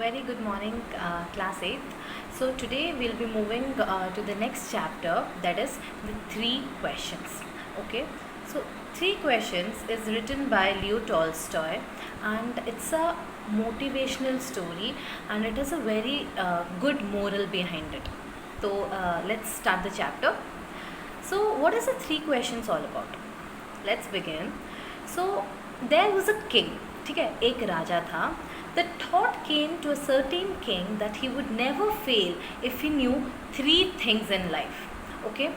very good morning, class 8th. So today we'll be moving to the next chapter, that is the three questions. Okay, so three questions is written by Leo Tolstoy, and it's a motivational story, and it has a very good moral behind it. So let's start the chapter. So what is the three questions all about? Let's begin. So there was a king. ठीक है, एक राजा था. The thought came to a certain king that he would never fail if he knew three things in life. Okay?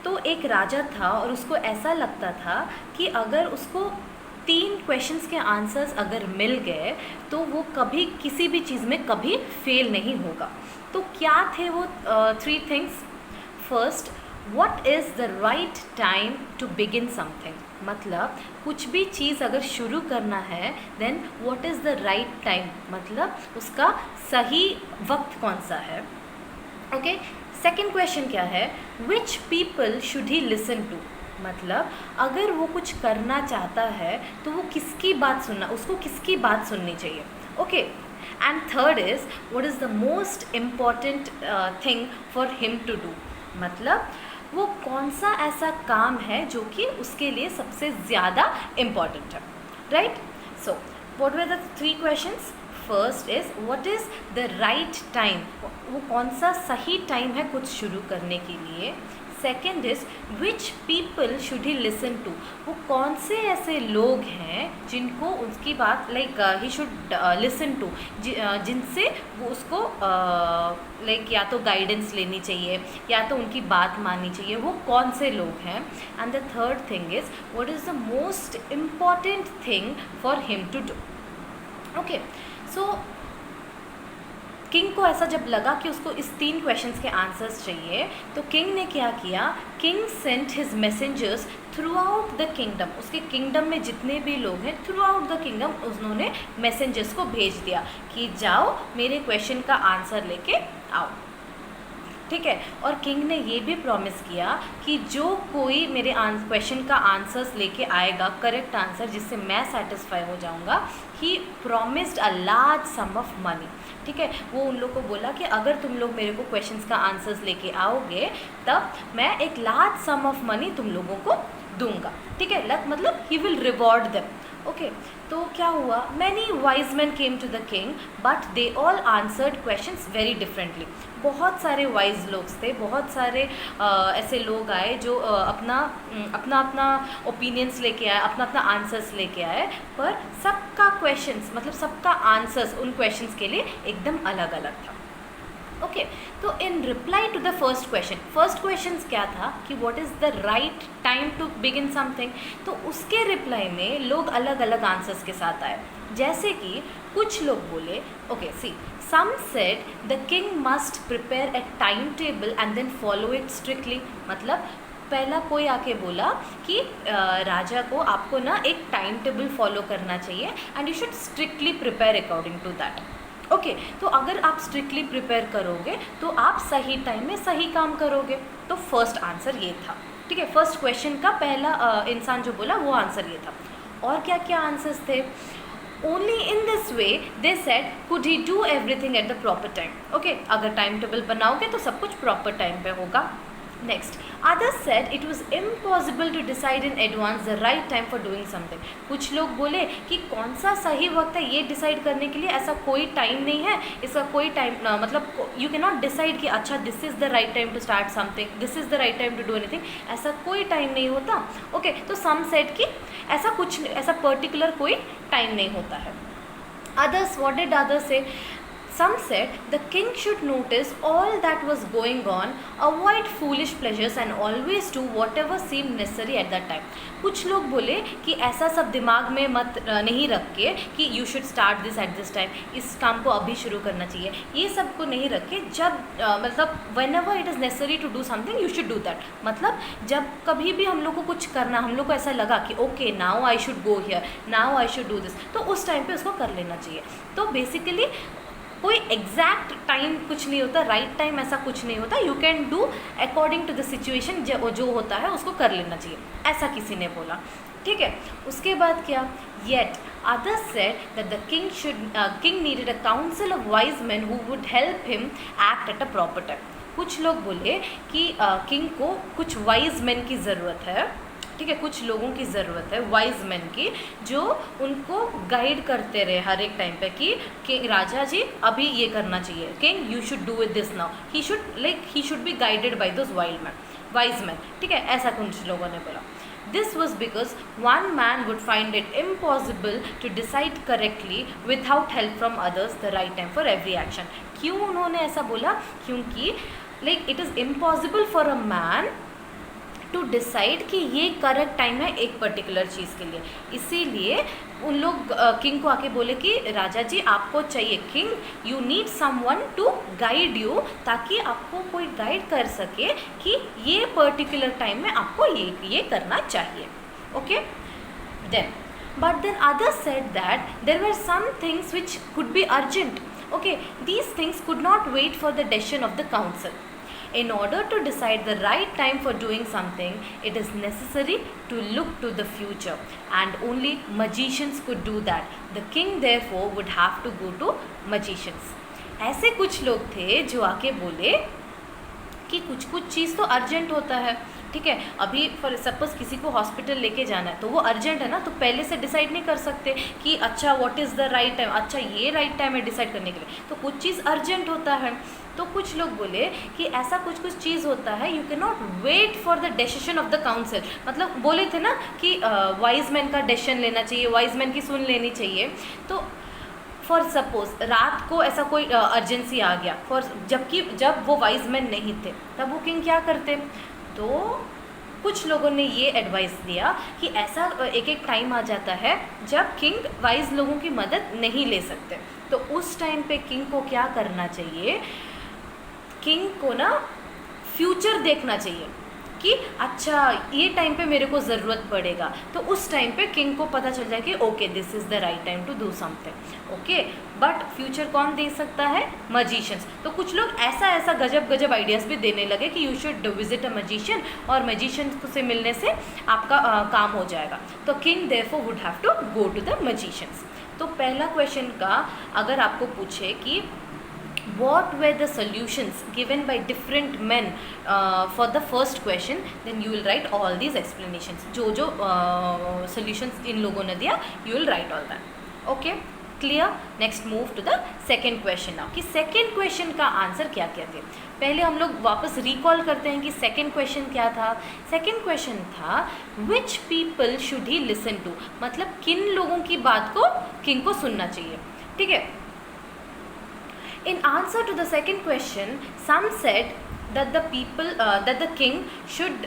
तो एक राजा था और उसको ऐसा लगता था कि अगर उसको तीन क्वेश्चंस के आंसर्स अगर मिल गए तो वो कभी किसी भी चीज़ में कभी फेल नहीं होगा. तो क्या थे वो three things? First, what is the right time to begin something. मतलब कुछ भी चीज़ अगर शुरू करना है then what is the right time, मतलब उसका सही वक्त कौन सा है. ओके. सेकंड क्वेश्चन क्या है? Which people should he listen to. मतलब अगर वो कुछ करना चाहता है तो वो किसकी बात सुनना, उसको किसकी बात सुननी चाहिए. Okay. And third is what is the most important thing for him to do. मतलब वो कौन सा ऐसा काम है जो कि उसके लिए सबसे ज़्यादा इम्पॉर्टेंट है. Right. So what were the three questions? First is what is the right time, वो कौन सा सही टाइम है कुछ शुरू करने के लिए. Second is which people should he listen to, वो कौन से ऐसे लोग हैं जिनको उसकी बात ही शुड लिसन टू, जिनसे वो उसको या तो गाइडेंस लेनी चाहिए या तो उनकी बात माननी चाहिए, वो कौन से लोग हैं. And the third thing is what is the most important thing for him to do. Okay. So king को ऐसा जब लगा कि उसको इस तीन क्वेश्चंस के आंसर्स चाहिए तो किंग ने क्या किया? King sent his messengers through out the kingdom. उसके किंगडम में जितने भी लोग हैं थ्रू आउट द किंगडम उन्होंने मैसेंजर्स को भेज दिया कि जाओ मेरे क्वेश्चन का आंसर लेके आओ. ठीक है. और किंग ने ये भी प्रॉमिस किया कि जो कोई मेरे क्वेश्चन का आंसर्स लेके आएगा, करेक्ट आंसर, जिससे मैं सेटिस्फाई हो जाऊंगा, he promised a large some of money. ठीक है. वो उन लोग को बोला कि अगर तुम लोग मेरे को क्वेश्चंस का आंसर्स लेके आओगे तब मैं एक लार्ज सम ऑफ मनी तुम लोगों को दूंगा. ठीक है. मतलब he will reward them. Okay. तो क्या हुआ? Many wise man came to the king but they all answered questions very differently. बहुत सारे वाइज लोग थे, बहुत सारे ऐसे लोग आए जो अपना ओपिनियंस लेके आए, अपना आंसर्स लेके आए, पर सबका क्वेश्चंस मतलब सबका आंसर्स उन क्वेश्चंस के लिए एकदम अलग अलग था. ओके. तो in reply to the first question क्या था कि what is the right time to begin something. तो उसके रिप्लाई में लोग अलग अलग आंसर्स के साथ आए. जैसे कि कुछ लोग बोले, okay see, some said the king must prepare a time table and then follow it strictly. मतलब पहला कोई आके बोला कि राजा को आपको ना एक टाइम टेबल फॉलो करना चाहिए and you should strictly prepare according to that. Okay. तो अगर आप स्ट्रिक्टली प्रिपेयर करोगे तो आप सही टाइम में सही काम करोगे. तो फर्स्ट आंसर ये था. ठीक है. फर्स्ट क्वेश्चन का पहला इंसान जो बोला वो आंसर ये था. और क्या क्या आंसर्स थे? Only in this way they said could he do everything at the proper time. Okay. अगर टाइम टेबल बनाओगे तो सब कुछ प्रॉपर टाइम पे होगा. Next, others said it was impossible to decide in advance the right time for doing something. कुछ लोग बोले कि कौन सा सही वक्त है ये डिसाइड करने के लिए ऐसा कोई टाइम नहीं है, इसका कोई टाइम मतलब यू कैन नॉट डिसाइड कि अच्छा this is the right time to start something, this is the right time to do anything. ऐसा कोई टाइम नहीं होता. ओके. तो सम सेड कि ऐसा पर्टिकुलर कोई टाइम नहीं होता है. Others, what did others say? Some said the king should notice all that was going on, avoid foolish pleasures and always do whatever seemed necessary at that time. कुछ लोग बोले कि ऐसा सब दिमाग में मत नहीं रख के कि you should start this at this time, इस काम को अभी शुरू करना चाहिए, ये सब को नहीं रख के जब मतलब whenever it is necessary to do something you should do that. मतलब जब कभी भी हम लोग को कुछ करना, हम लोग को ऐसा लगा कि okay now I should go here, now I should do this, तो उस टाइम पे उसको कर लेना चाहिए. तो बेसिकली कोई एग्जैक्ट टाइम कुछ नहीं होता, राइट टाइम ऐसा कुछ नहीं होता. You can do according to the situation, जो होता है उसको कर लेना चाहिए, ऐसा किसी ने बोला. ठीक है. उसके बाद क्या? Yet Others said that the king needed a council of wise men who would help him act at a proper time. कुछ लोग बोले कि किंग को कुछ वाइज मैन की ज़रूरत है, ठीक है, कुछ लोगों की ज़रूरत है वाइज मैन की, जो उनको गाइड करते रहे हर एक टाइम पे कि राजा जी अभी ये करना चाहिए, king you should do it this now, he should be guided by those wise man, ठीक है, ऐसा कुछ लोगों ने बोला. This was because one man would find it impossible to decide correctly without help from others the right time for every action. क्यों उन्होंने ऐसा बोला? क्योंकि it is impossible for a man to decide कि ये करेक्ट टाइम है एक particular चीज़ के लिए. इसीलिए उन लोग किंग को आके बोले कि राजा जी आपको चाहिए, king you need someone to guide you, ताकि आपको कोई गाइड कर सके कि ये पर्टिकुलर टाइम में आपको ये करना चाहिए. Okay, then but then others said that there were some things which could be urgent. Okay, these things could not wait for the decision of the council. In order to decide the right time for doing something, it is necessary to look to the future, and only magicians could do that. The king therefore would have to go to magicians. ऐसे कुछ लोग थे जो आके बोले कि कुछ चीज़ तो अर्जेंट होता है, ठीक है, अभी फॉर सपोज किसी को हॉस्पिटल लेके जाना है तो वो अर्जेंट है ना, तो पहले से डिसाइड नहीं कर सकते कि अच्छा what is the right time, अच्छा ये राइट टाइम है डिसाइड करने के लिए, तो कुछ चीज़ अर्जेंट होता है. तो कुछ लोग बोले कि ऐसा कुछ चीज़ होता है, you can not wait for the decision of the council. मतलब बोले थे ना कि वाइज मैन का डिसीजन लेना चाहिए, वाइज मैन की सुन लेनी चाहिए. तो फॉर सपोज रात को ऐसा कोई अर्जेंसी आ गया, जब वो वाइज मैन नहीं थे तब वो किंग क्या करते. तो कुछ लोगों ने ये एडवाइस दिया कि ऐसा एक टाइम आ जाता है जब किंग वाइज लोगों की मदद नहीं ले सकते, तो उस टाइम पे किंग को क्या करना चाहिए, किंग को ना फ्यूचर देखना चाहिए कि अच्छा ये टाइम पे मेरे को ज़रूरत पड़ेगा, तो उस टाइम पे किंग को पता चल जाए कि okay this is the right time to do something. Okay, but future कौन दे सकता है? मजिशियंस. तो कुछ लोग ऐसा गजब आइडियाज़ भी देने लगे कि you should visit a magician, और मजिशियन से मिलने से आपका काम हो जाएगा. तो king therefore would have to go to the magicians. तो पहला क्वेश्चन का अगर आपको पूछे कि what were the solutions given by different men for the first question, then you will write all these explanations. जो solutions इन लोगों ने दिया, you will write all that. Okay, clear? Next move to the second question now, कि second question का answer क्या थे. पहले हम लोग वापस रिकॉल करते हैं कि second question क्या था. second question था which people should he listen to, मतलब किन लोगों की बात को किंग को सुनना चाहिए. ठीक है. In answer to the second question, some said that the king should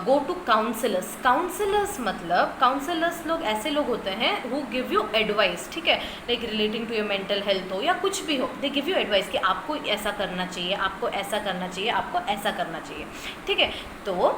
go to counselors. Counselors मतलब counselors लोग ऐसे लोग होते हैं who give you advice, ठीक है, like relating to your mental health हो या कुछ भी हो, they give you advice कि आपको ऐसा करना चाहिए, आपको ऐसा करना चाहिए, आपको ऐसा करना चाहिए. ठीक है. तो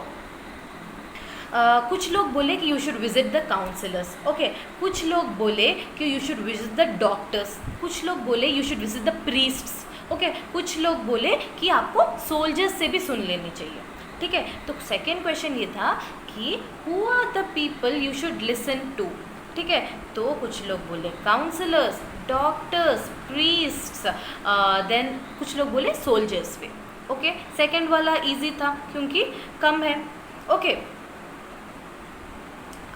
कुछ लोग बोले कि you should visit the counsellors. Okay, कुछ लोग बोले कि you should visit the doctors, कुछ लोग बोले you should visit the priests. Okay, कुछ लोग बोले कि आपको सोल्जर्स से भी सुन लेनी चाहिए. ठीक है. तो सेकेंड क्वेश्चन ये था कि who are the people you should listen to. ठीक है. तो कुछ लोग बोले काउंसलर्स, डॉक्टर्स, प्रीस्ट्स, देन कुछ लोग बोले सोल्जर्स भी. ओके, सेकेंड वाला ईजी था क्योंकि कम है. ओके,